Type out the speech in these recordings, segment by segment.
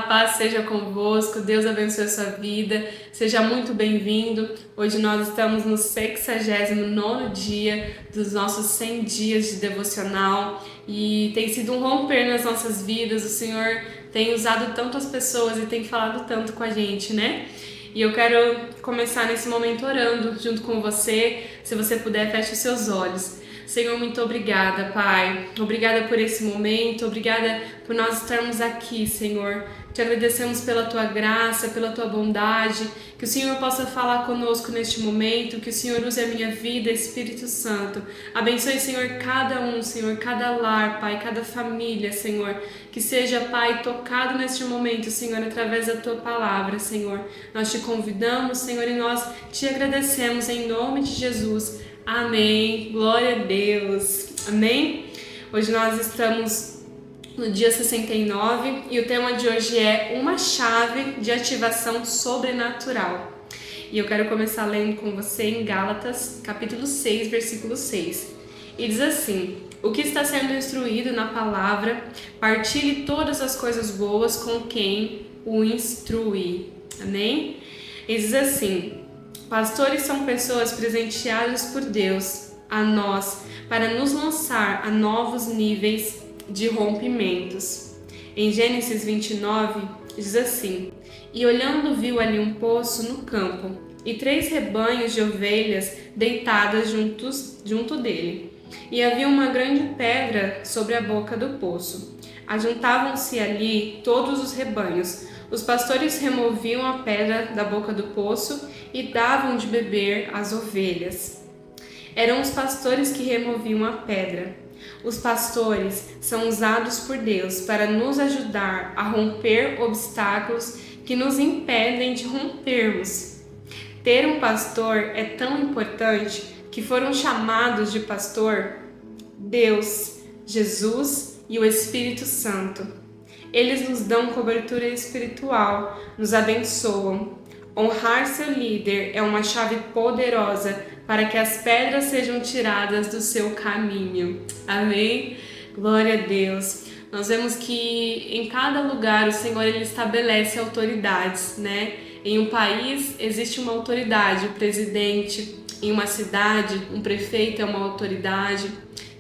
paz seja convosco, Deus abençoe a sua vida, seja muito bem-vindo. Hoje nós estamos no 69º dia dos nossos 100 dias de devocional e tem sido um romper nas nossas vidas. O Senhor tem usado tantas pessoas e tem falado tanto com a gente, né? E eu quero começar nesse momento orando junto com você. Se você puder, feche os seus olhos. Senhor, muito obrigada, Pai. Obrigada por esse momento, obrigada por nós estarmos aqui, Senhor. Te agradecemos pela Tua graça, pela Tua bondade, que o Senhor possa falar conosco neste momento, que o Senhor use a minha vida, Espírito Santo. Abençoe, Senhor, cada um, Senhor, cada lar, Pai, cada família, Senhor. Que seja, Pai, tocado neste momento, Senhor, através da Tua palavra, Senhor. Nós te convidamos, Senhor, e nós te agradecemos em nome de Jesus. Amém, glória a Deus, amém? Hoje nós estamos no dia 69 e o tema de hoje é uma chave de ativação sobrenatural. E eu quero começar lendo com você em Gálatas, capítulo 6, versículo 6. E diz assim: o que está sendo instruído na palavra, partilhe todas as coisas boas com quem o instrui. Amém? E diz assim: pastores são pessoas presenteadas por Deus a nós para nos lançar a novos níveis de rompimentos. Em Gênesis 29 diz assim: e olhando viu ali um poço no campo e 3 rebanhos de ovelhas deitadas junto dele. E havia uma grande pedra sobre a boca do poço. Ajuntavam-se ali todos os rebanhos. Os pastores removiam a pedra da boca do poço e davam de beber às ovelhas. Eram os pastores que removiam a pedra. Os pastores são usados por Deus para nos ajudar a romper obstáculos que nos impedem de rompermos. Ter um pastor é tão importante que foram chamados de pastor Deus, Jesus e o Espírito Santo. Eles nos dão cobertura espiritual, nos abençoam. Honrar seu líder é uma chave poderosa para que as pedras sejam tiradas do seu caminho. Amém? Glória a Deus. Nós vemos que em cada lugar o Senhor ele estabelece autoridades, né? Em um país existe uma autoridade, o presidente. Em uma cidade, um prefeito é uma autoridade.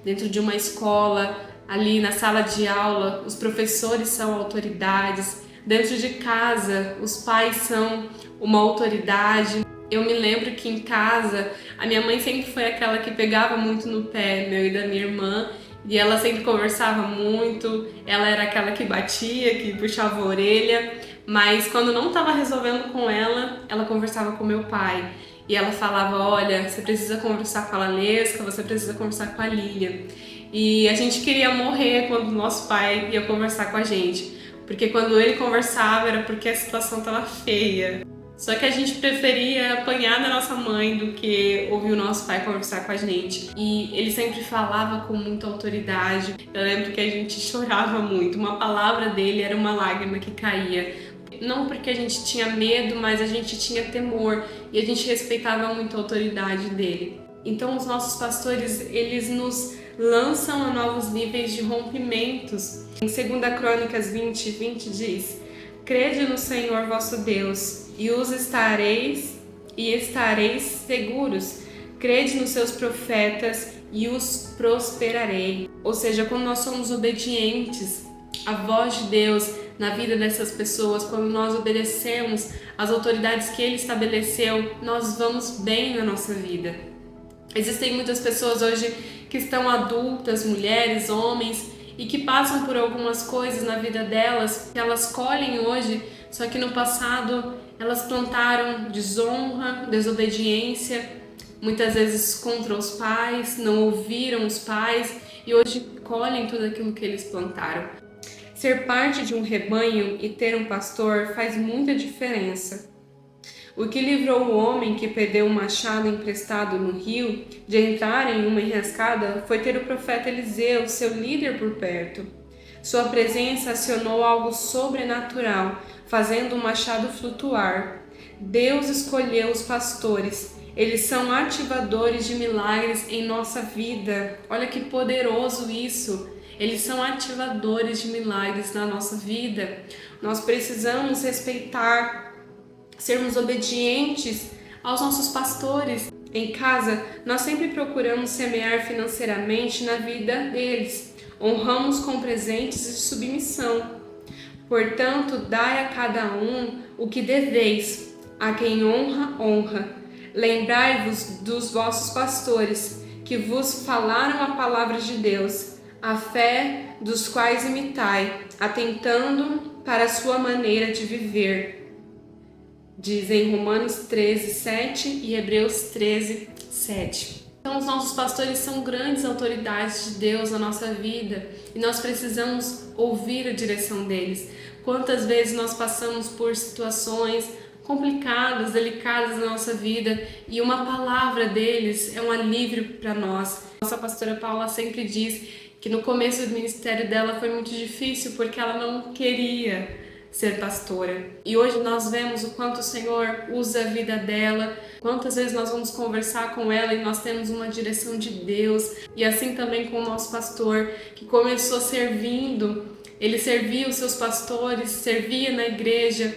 Dentro de uma escola, ali na sala de aula, os professores são autoridades. Dentro de casa, os pais são uma autoridade. Eu me lembro que em casa, a minha mãe sempre foi aquela que pegava muito no pé meu e da minha irmã, e ela sempre conversava muito, ela era aquela que batia, que puxava a orelha, mas quando não estava resolvendo com ela, ela conversava com meu pai. E ela falava: olha, você precisa conversar com a Lalesca, você precisa conversar com a Lília. E a gente queria morrer quando nosso pai ia conversar com a gente, porque quando ele conversava era porque a situação estava feia. Só que a gente preferia apanhar da nossa mãe do que ouvir o nosso pai conversar com a gente. E ele sempre falava com muita autoridade. Eu lembro que a gente chorava muito. Uma palavra dele era uma lágrima que caía. Não porque a gente tinha medo, mas a gente tinha temor. E a gente respeitava muito a autoridade dele. Então os nossos pastores, eles nos lançam a novos níveis de rompimentos. Em 2 Crônicas 20 diz: crede no Senhor vosso Deus, e estareis seguros. Crede nos seus profetas, e os prosperarei. Ou seja, quando nós somos obedientes à voz de Deus na vida dessas pessoas, quando nós obedecemos às autoridades que Ele estabeleceu, nós vamos bem na nossa vida. Existem muitas pessoas hoje que estão adultas, mulheres, homens, e que passam por algumas coisas na vida delas que elas colhem hoje, só que no passado elas plantaram desonra, desobediência, muitas vezes contra os pais, não ouviram os pais e hoje colhem tudo aquilo que eles plantaram. Ser parte de um rebanho e ter um pastor faz muita diferença. O que livrou o homem que perdeu um machado emprestado no rio de entrar em uma enrascada foi ter o profeta Eliseu, seu líder, por perto. Sua presença acionou algo sobrenatural, fazendo o machado flutuar. Deus escolheu os pastores. Eles são ativadores de milagres em nossa vida. Olha que poderoso isso! Eles são ativadores de milagres na nossa vida. Nós precisamos respeitar, sermos obedientes aos nossos pastores. Em casa, nós sempre procuramos semear financeiramente na vida deles. Honramos com presentes de submissão. Portanto, dai a cada um o que deveis. A quem honra, honra. Lembrai-vos dos vossos pastores, que vos falaram a palavra de Deus, a fé dos quais imitai, atentando para a sua maneira de viver. Diz em Romanos 13:7 e Hebreus 13:7. Então, os nossos pastores são grandes autoridades de Deus na nossa vida e nós precisamos ouvir a direção deles. Quantas vezes nós passamos por situações complicadas, delicadas na nossa vida e uma palavra deles é um alívio para nós. Nossa pastora Paula sempre diz que no começo do ministério dela foi muito difícil porque ela não queria ser pastora. E hoje nós vemos o quanto o Senhor usa a vida dela, quantas vezes nós vamos conversar com ela e nós temos uma direção de Deus. E assim também com o nosso pastor, que começou servindo, ele servia os seus pastores, servia na igreja,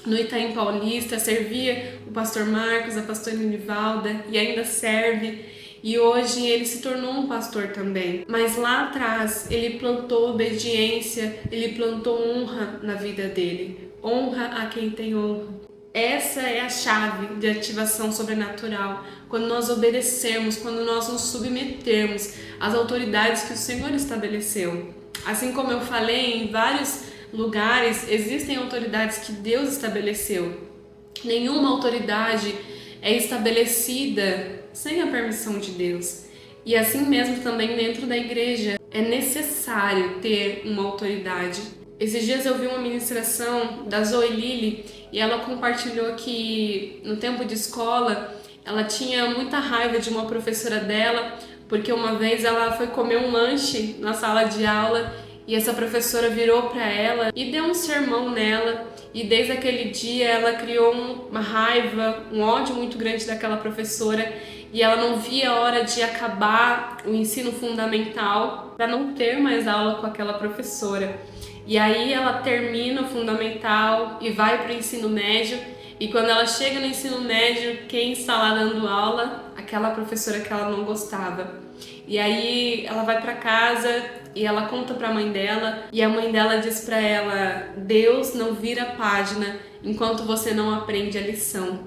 no Itaim Paulista, servia o pastor Marcos, a pastora Nivalda e ainda serve. E hoje ele se tornou um pastor também. Mas lá atrás ele plantou obediência, ele plantou honra na vida dele. Honra a quem tem honra. Essa é a chave de ativação sobrenatural. Quando nós obedecemos, quando nós nos submetermos às autoridades que o Senhor estabeleceu. Assim como eu falei, em vários lugares existem autoridades que Deus estabeleceu. Nenhuma autoridade é estabelecida sem a permissão de Deus. E assim mesmo também dentro da igreja é necessário ter uma autoridade. Esses dias eu vi uma ministração da Zoe Lili e ela compartilhou que no tempo de escola ela tinha muita raiva de uma professora dela porque uma vez ela foi comer um lanche na sala de aula e essa professora virou para ela e deu um sermão nela. E desde aquele dia ela criou uma raiva, um ódio muito grande daquela professora e ela não via a hora de acabar o ensino fundamental para não ter mais aula com aquela professora. E aí ela termina o fundamental e vai para o ensino médio e quando ela chega no ensino médio, quem está lá dando aula? Aquela professora que ela não gostava. E aí ela vai para casa e ela conta para a mãe dela e a mãe dela diz para ela: Deus não vira a página enquanto você não aprende a lição.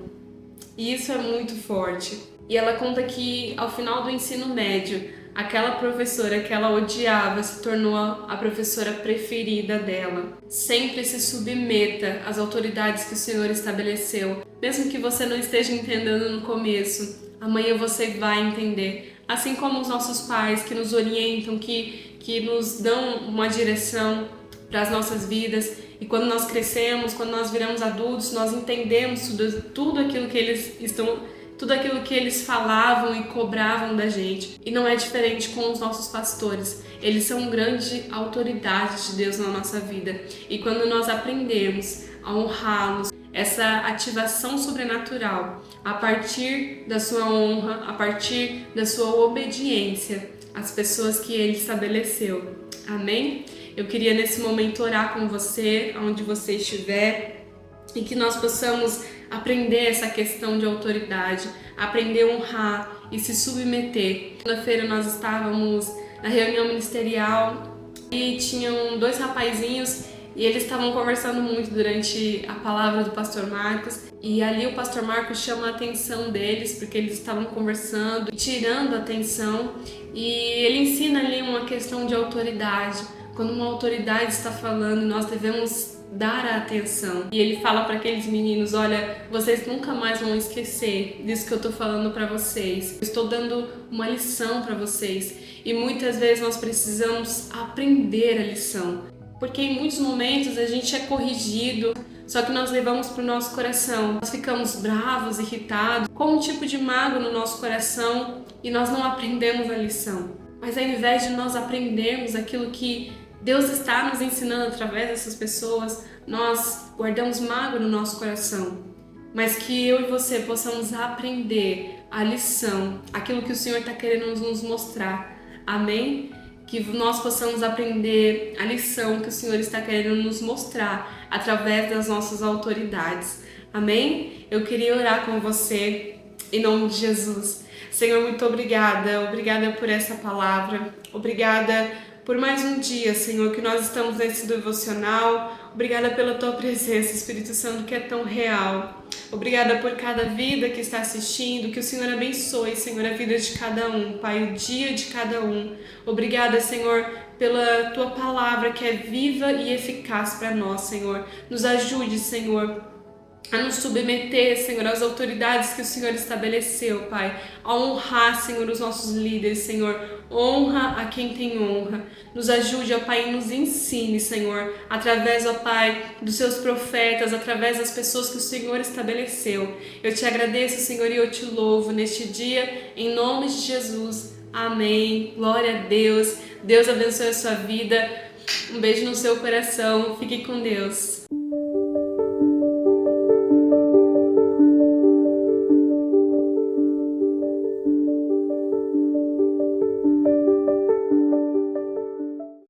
E isso é muito forte. E ela conta que ao final do ensino médio, aquela professora que ela odiava se tornou a professora preferida dela. Sempre se submeta às autoridades que o Senhor estabeleceu. Mesmo que você não esteja entendendo no começo, amanhã você vai entender. Assim como os nossos pais que nos orientam, que nos dão uma direção para as nossas vidas. E quando nós crescemos, quando nós viramos adultos, nós entendemos tudo aquilo que eles falavam e cobravam da gente. E não é diferente com os nossos pastores. Eles são grande autoridade de Deus na nossa vida. E quando nós aprendemos a honrá-los, essa ativação sobrenatural, a partir da sua honra, a partir da sua obediência às pessoas que Ele estabeleceu. Amém? Eu queria nesse momento orar com você, onde você estiver, e que nós possamos aprender essa questão de autoridade, aprender a honrar e se submeter. Segunda-feira nós estávamos na reunião ministerial e tinham 2 rapazinhos e eles estavam conversando muito durante a palavra do pastor Marcos e ali o pastor Marcos chama a atenção deles porque eles estavam conversando, tirando a atenção, e ele ensina ali uma questão de autoridade. Quando uma autoridade está falando, nós devemos dar a atenção. E ele fala para aqueles meninos: olha, vocês nunca mais vão esquecer disso que eu estou falando para vocês. Eu estou dando uma lição para vocês. E muitas vezes nós precisamos aprender a lição. Porque em muitos momentos a gente é corrigido, só que nós levamos para o nosso coração. Nós ficamos bravos, irritados, com um tipo de mágoa no nosso coração e nós não aprendemos a lição. Mas ao invés de nós aprendermos aquilo que Deus está nos ensinando através dessas pessoas, nós guardamos mágoa no nosso coração. Mas que eu e você possamos aprender a lição, aquilo que o Senhor está querendo nos mostrar. Amém? que nós possamos aprender a lição que o Senhor está querendo nos mostrar através das nossas autoridades. Amém? Eu queria orar com você em nome de Jesus. Senhor, muito obrigada por essa palavra, obrigada por mais um dia, Senhor, que nós estamos nesse devocional. Obrigada pela Tua presença, Espírito Santo, que é tão real. Obrigada por cada vida que está assistindo, que o Senhor abençoe, Senhor, a vida de cada um, Pai, o dia de cada um. Obrigada, Senhor, pela Tua palavra que é viva e eficaz para nós, Senhor. Nos ajude, Senhor, a nos submeter, Senhor, às autoridades que o Senhor estabeleceu, Pai, a honrar, Senhor, os nossos líderes, Senhor, honra a quem tem honra. Nos ajude, ó Pai, e nos ensine, Senhor, através, ó Pai, dos seus profetas, através das pessoas que o Senhor estabeleceu. Eu te agradeço, Senhor, e eu te louvo neste dia, em nome de Jesus. Amém. Glória a Deus. Deus abençoe a sua vida. Um beijo no seu coração. Fique com Deus.